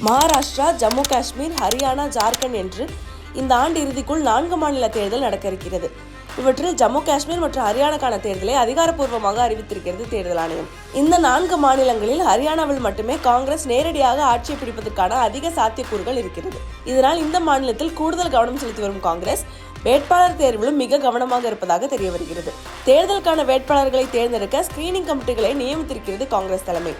மகாராஷ்டிரா, ஜம்மு காஷ்மீர், ஹரியானா, ஜார்க்கண்ட் என்று இந்த ஆண்டு இறுதிக்குள் 4 மாநில தேர்தல் நடக்க இருக்கிறது. இவற்றில் ஜம்மு காஷ்மீர் மற்றும் ஹரியானாக்கான தேர்தலை அதிகாரப்பூர்வமாக அறிவித்திருக்கிறது தேர்தல் ஆணையம். இந்த 4 மாநிலங்களில் ஹரியானாவில் மட்டுமே காங்கிரஸ் நேரடியாக ஆட்சியை பிடிப்பதற்கான அதிக சாத்தியக்கூறுகள் இருக்கிறது. இதனால் இந்த மாநிலத்தில் கூடுதல் கவனம் செலுத்தி வரும் காங்கிரஸ் வேட்பாளர் தேர்விலும் மிக கவனமாக இருப்பதாக தெரிய வருகிறது. தேர்தலுக்கான வேட்பாளர்களை தேர்ந்தெடுக்க ஸ்கிரீனிங் கமிட்டிகளை நியமித்திருக்கிறது காங்கிரஸ் தலைமை.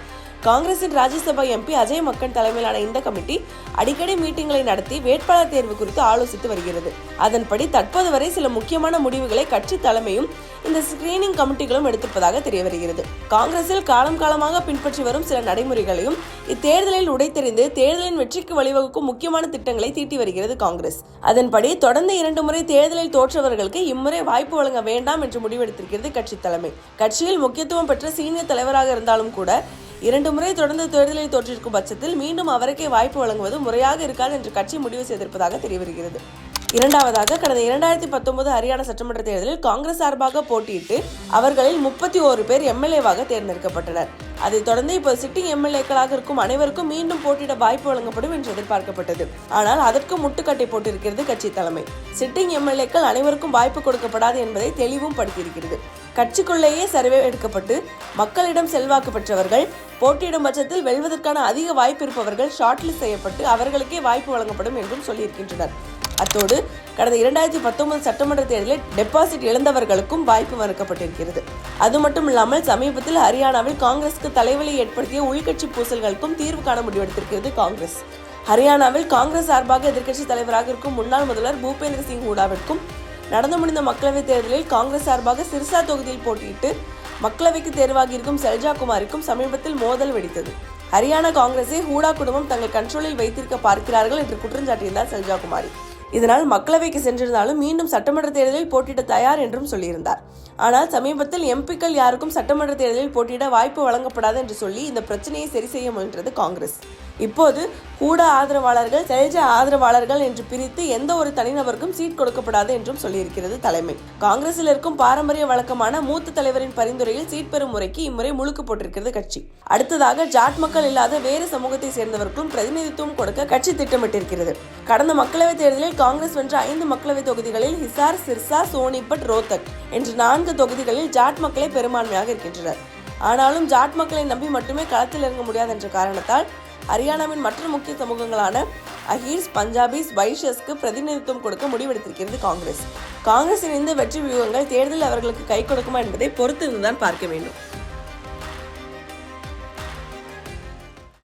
காங்கிரசின் ராஜ்யசபா எம்பி அஜய் மக்கன் தலைமையிலான இந்த கமிட்டி அடிக்கடி மீட்டிங்களை நடத்தி வேட்பாளர் தேர்வு குறித்து ஆலோசித்து வருகிறது. அதன்படி தற்போது வரை சில முக்கியமான முடிவுகளை கட்சி தலைமையும் இந்த ஸ்கிரீனிங் கமிட்டிகளும் எடுத்திருப்பதாக தெரிய வருகிறது. காங்கிரஸில் காலம் காலமாக பின்பற்றி வரும் சில நடைமுறைகளையும் இத்தேர்தலில் உடைத்தெறிந்து தேர்தலின் வெற்றிக்கு வழிவகுக்கும் முக்கியமான திட்டங்களை தீட்டி வருகிறது காங்கிரஸ். அதன்படி தொடர்ந்து 2 முறை தேர்தலில் தோற்றவர்களுக்கு இம்முறை வாய்ப்பு வழங்க வேண்டாம் என்று முடிவெடுத்திருக்கிறது கட்சி தலைமை. கட்சியில் முக்கியத்துவம் பெற்ற சீனியர் தலைவராக இருந்தாலும் கூட 2 முறை தொடர்ந்து தேர்தலில் தோற்றிருக்கும் பட்சத்தில் மீண்டும் அவருக்கே வாய்ப்பு வழங்குவது முறையாக இருக்காது என்று கட்சி முடிவு செய்திருப்பதாக தெரிய வருகிறது. இரண்டாவதாக, கடந்த 2019 ஹரியானா சட்டமன்ற தேர்தலில் காங்கிரஸ் சார்பாக போட்டியிட்டு அவர்களில் 31 பேர் எம்எல்ஏவாக தேர்ந்தெடுக்கப்பட்டனர். அதைத் தொடர்ந்து இப்போது சிட்டிங் எம்எல்ஏக்களாக இருக்கும் அனைவருக்கும் மீண்டும் போட்டியிட வாய்ப்பு வழங்கப்படும் என்று எதிர்பார்க்கப்பட்டது. ஆனால் அதற்கு முட்டுக்கட்டை போட்டிருக்கிறது கட்சி தலைமை. சிட்டிங் எம்எல்ஏக்கள் அனைவருக்கும் வாய்ப்பு கொடுக்கப்படாது என்பதை தெளிவும் படுத்தியிருக்கிறது. கட்சிக்குள்ளேயே சர்வே எடுக்கப்பட்டு மக்களிடம் செல்வாக்கு பெற்றவர்கள், போட்டியிடும் பட்சத்தில் வெல்வதற்கான அதிக வாய்ப்பு இருப்பவர்கள் ஷார்ட்லிஸ்ட் செய்யப்பட்டு அவர்களுக்கே வாய்ப்பு வழங்கப்படும் என்றும் சொல்லியிருக்கின்றனர். அத்தோடு கடந்த 2019 சட்டமன்ற தேர்தலில் டெபாசிட் இழந்தவர்களுக்கும் வாய்ப்பு மறுக்கப்பட்டிருக்கிறது. அது மட்டும் இல்லாமல் சமீபத்தில் ஹரியானாவில் காங்கிரசுக்கு தலைவலி ஏற்படுத்திய உள்கட்சி பூசல்களுக்கும் தீர்வு காண முடிவெடுத்திருக்கிறது காங்கிரஸ். ஹரியானாவில் காங்கிரஸ் சார்பாக எதிர்க்கட்சி தலைவராக இருக்கும் முன்னாள் முதல்வர் பூபேந்திர சிங் ஹூடாவிற்கும் நடந்து முடிந்த மக்களவைத் தேர்தலில் காங்கிரஸ் சார்பாக சிர்சா தொகுதியில் போட்டியிட்டு மக்களவைக்கு தேர்வாகி இருக்கும் செல்ஜா குமாரிக்கும் சமீபத்தில் மோதல் வெடித்தது. ஹரியானா காங்கிரஸை ஹூடா குடும்பம் தங்கள் கண்ட்ரோலில் வைத்திருக்க பார்க்கிறார்கள் என்று குற்றஞ்சாட்டியிருந்தார் செல்ஜா குமாரி. இதனால் மக்களவைக்கு சென்றிருந்தாலும் மீண்டும் சட்டமன்ற தேர்தலில் போட்டியிட தயார் என்றும் சொல்லியிருந்தார். ஆனால் சமீபத்தில் எம்பிக்கள் யாருக்கும் சட்டமன்ற தேர்தலில் போட்டியிட வாய்ப்பு வழங்கப்படாது என்று சொல்லி இந்த பிரச்சனையை சரி செய்ய முயன்றது காங்கிரஸ். இப்போது ஹூடா ஆதரவாளர்கள், செல்ஜா ஆதரவாளர்கள் என்று பிரித்து எந்த ஒரு தனிநபருக்கும் சீட் கொடுக்கப்படாது என்றும் சொல்லியிருக்கிறது தலைமை. காங்கிரஸில் இருக்கும் பாரம்பரிய வழக்கமான மூத்த தலைவரின் பரிந்துரையில் சீட் பெறும் முறைக்கு இம்முறை முழுக்கு போட்டிருக்கிறது கட்சி. அடுத்ததாக ஜாட் மக்கள் இல்லாத வேறு சமூகத்தை சேர்ந்தவர்களுக்கும் பிரதிநிதித்துவம் கொடுக்க கட்சி திட்டமிட்டிருக்கிறது. கடந்த மக்களவைத் தேர்தலில் காங்கிரஸ் வென்ற 5 மக்களவை தொகுதிகளில் ஹிசார், சிர்சா, சோனிபட், ரோத்தக் என்று 4 தொகுதிகளில் ஜாட் மக்களே பெரும்பான்மையாக இருக்கின்றனர். ஆனாலும் ஜாட் மக்களை நம்பி மட்டுமே களத்தில் இறங்க முடியாது என்ற காரணத்தால் ஹரியானாவின் மற்ற முக்கிய சமூகங்களான அஹீர்ஸ், பஞ்சாபிஸ், வைஷ்யஸ்க்கு பிரதிநிதித்துவம் கொடுக்க முடிவெடுத்திருக்கிறது காங்கிரஸ். காங்கிரசின் இந்த வெற்றி வியூகங்கள் தேர்தலில் அவர்களுக்கு கை கொடுக்குமா என்பதை பொறுத்திருந்துதான் பார்க்க வேண்டும்.